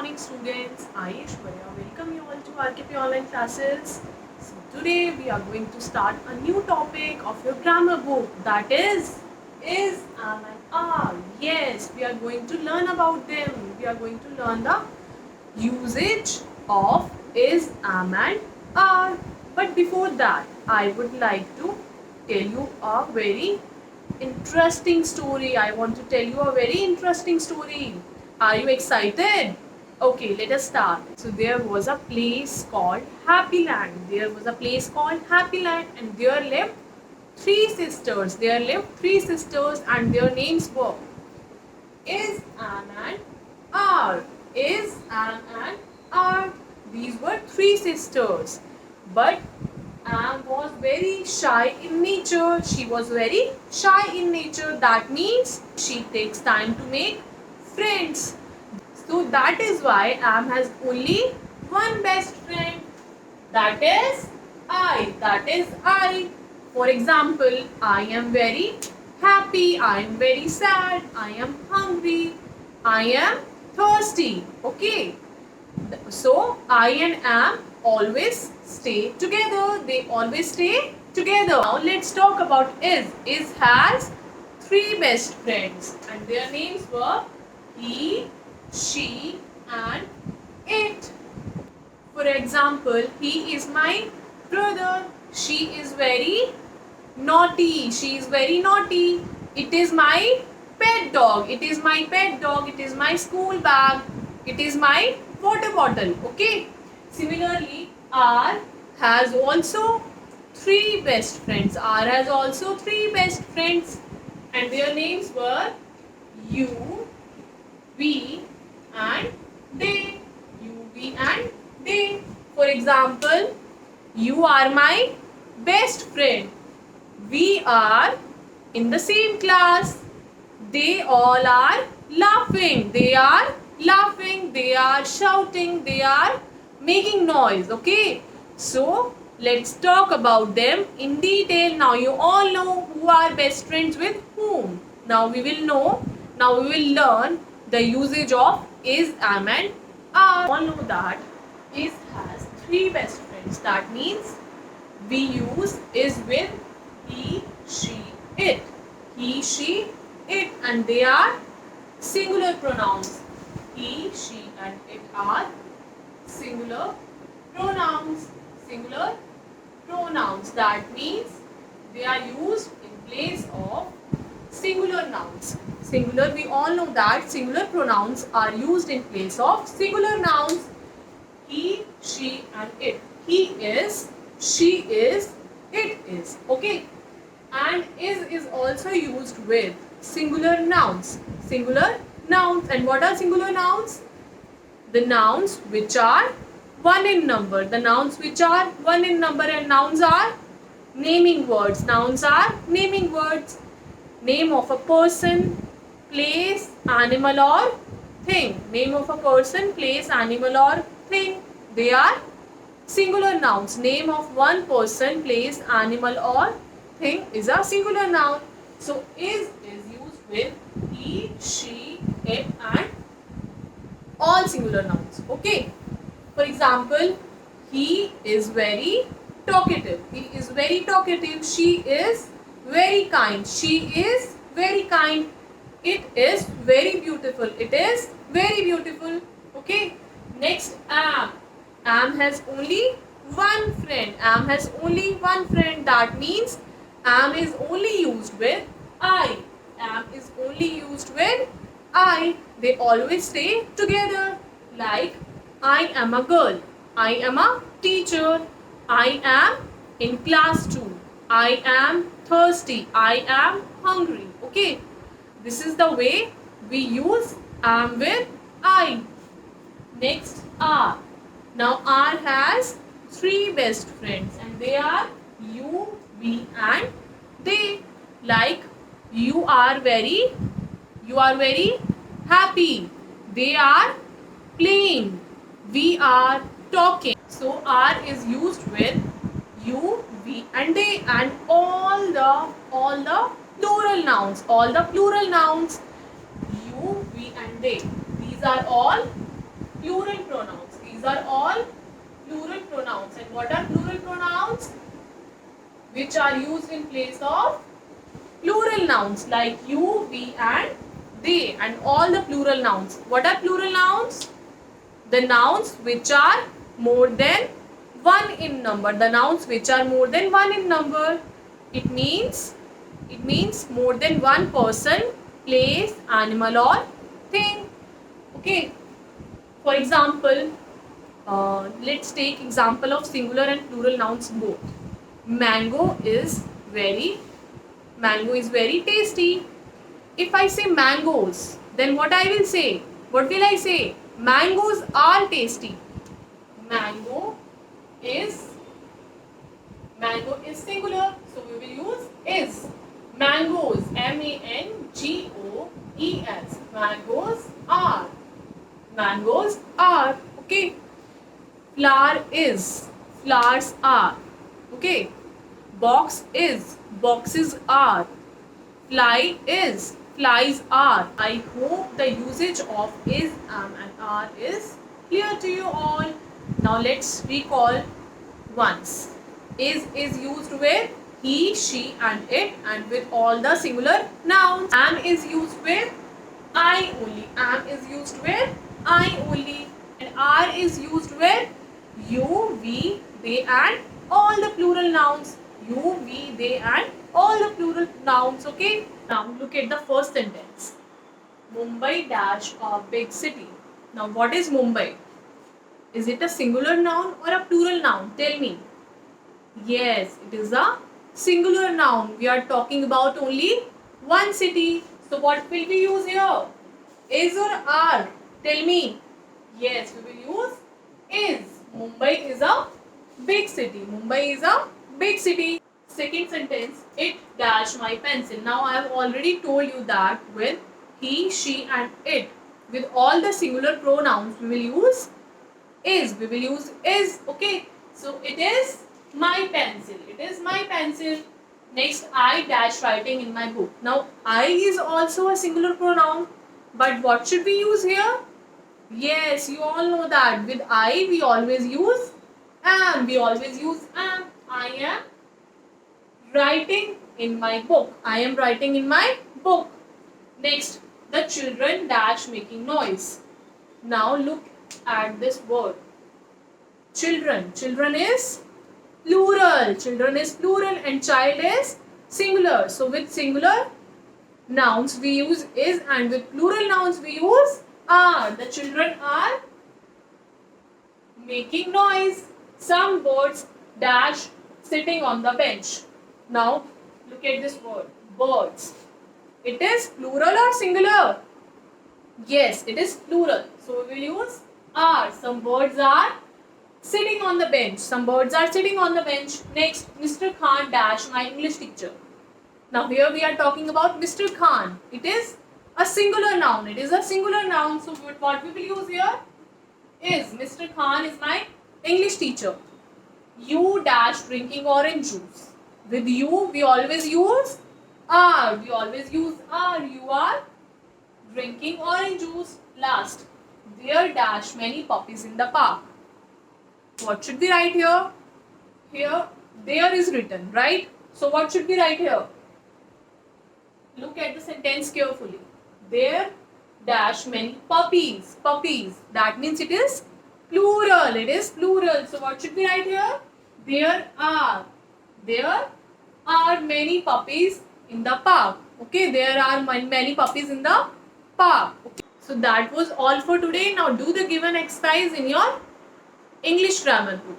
morning students. I Ishwarya welcome you all to RKP online classes. So today we are going to start a new topic of your grammar book, that is, am and are. Yes, we are going to learn about them. We are going to learn the usage of is, am and are. But before that, I would like to tell you a very interesting story. I want to tell you a very interesting story. Are you excited? Okay, let us start. So there was a place called Happy Land. There was a place called Happy Land, and there lived three sisters. There lived three sisters, and their names were is, am, and are. Is, am, and are. These were three sisters. But Am was very shy in nature. She was very shy in nature. That means she takes time to make friends. So that is why Am has only one best friend. That is I. That is I. For example, I am very happy. I am very sad. I am hungry. I am thirsty. Okay. So I and Am always stay together. They always stay together. Now let's talk about Is. Is has three best friends, and their names were he, she, and it. For example, he is my brother. She is very naughty. She is very naughty. It is my pet dog. It is my pet dog. It is my school bag. It is my water bottle. Okay. Similarly, R has also three best friends. R has also three best friends, and their names were you, we, and they. You, we, and they. For example, you are my best friend. We are in the same class. They all are laughing. They are laughing. They are shouting. They are making noise. Okay. So let's talk about them in detail. Now you all know who are best friends with whom. Now we will know. Now we will learn the usage of is, am, and are. All know that is has three best friends. That means we use is with he, she, it. He, she, it, and they are singular pronouns. He, she, and it are singular pronouns. Singular pronouns. That means they are used in place of singular nouns. Singular, we all know that singular pronouns are used in place of singular nouns. He, she, and it. He is, she is, it is. Okay. And is also used with singular nouns. Singular nouns. And what are singular nouns? The nouns which are one in number. The nouns which are one in number, and nouns are naming words. Nouns are naming words. Name of a person, place, animal, or thing. Name of a person, place, animal, or thing. They are singular nouns. Name of one person, place, animal, or thing is a singular noun. So is used with he, she, it, and all singular nouns. Okay. For example, he is very talkative. He is very talkative. She is very kind. She is very kind. It is very beautiful. It is very beautiful. Okay. Next, am. Am has only one friend. Am has only one friend. That means am is only used with I. Am is only used with I. They always stay together. Like, I am a girl. I am a teacher. I am in class 2. I am thirsty. I am hungry. Okay. This is the way we use am with I. Next, are. Now R has three best friends, and they are you, we, and they. Like, you are very happy. They are playing. We are talking. So R is used with you, we, and they, and all the plural nouns. You, we, and they. These are all plural pronouns. These are all plural pronouns. And what are plural pronouns? Which are used in place of plural nouns like you, we and they, and all the plural nouns. What are plural nouns? The nouns which are more than one in number. The nouns which are more than one in number. It means more than one person, place, animal or thing. Okay. For example, let's take example of singular and plural nouns both. Mango is very tasty. If I say mangoes, then what I will say? What will I say? Mangoes are tasty. Mango is singular, so we will use is. Mangoes, mangoes. Mangoes are. Okay. Flowers are. Okay. Boxes are. Flies are. I hope the usage of is, am and are is clear to you all. Now let's recall once. Is used with he, she and it, and with all the singular nouns. Am is used with I only. Am is used with I only. And are is used with you, we, they and all the plural nouns. You, we, they and all the plural nouns. Okay. Now look at the first sentence. Mumbai dash a big city. Now what is Mumbai? Is it a singular noun or a plural noun? Tell me. Yes, it is a singular noun. We are talking about only one city. So what will we use here? Is or are? Tell me. Yes, we will use is. Mumbai is a big city. Mumbai is a big city. Second sentence, it dash my pencil. Now I have already told you that with he, she and it, with all the singular pronouns, we will use is. We will use is. Okay. So it is my pencil. It is my pencil. Next, I dash writing in my book. Now I is also a singular pronoun. But what should we use here? Yes, you all know that. With I, we always use am. We always use am. I am writing in my book. I am writing in my book. Next, the children dash making noise. Now look at this word. Children. Children is plural. Children is plural and child is singular. So with singular nouns we use is, and with plural nouns we use are. The children are making noise. Some birds dash sitting on the bench. Now look at this word, birds. It is plural or singular? Yes, it is plural. So we will use are. Some birds are sitting on the bench. Some birds are sitting on the bench. Next, Mr. Khan dash my English teacher. Now here we are talking about Mr. Khan. It is a singular noun. It is a singular noun. So what we will use here is Mr. Khan is my English teacher. You dash drinking orange juice. With you we always use are. We always use are. You are drinking orange juice. Last, there dash many puppies in the park. What should we write here? Here there is written, right? So what should we write here? Look at the sentence carefully. There dash many puppies. Puppies. That means it is plural. It is plural. So what should we write here? There are. There are many puppies in the park. Okay. There are many puppies in the park. Okay. So that was all for today. Now do the given exercise in your English grammar book.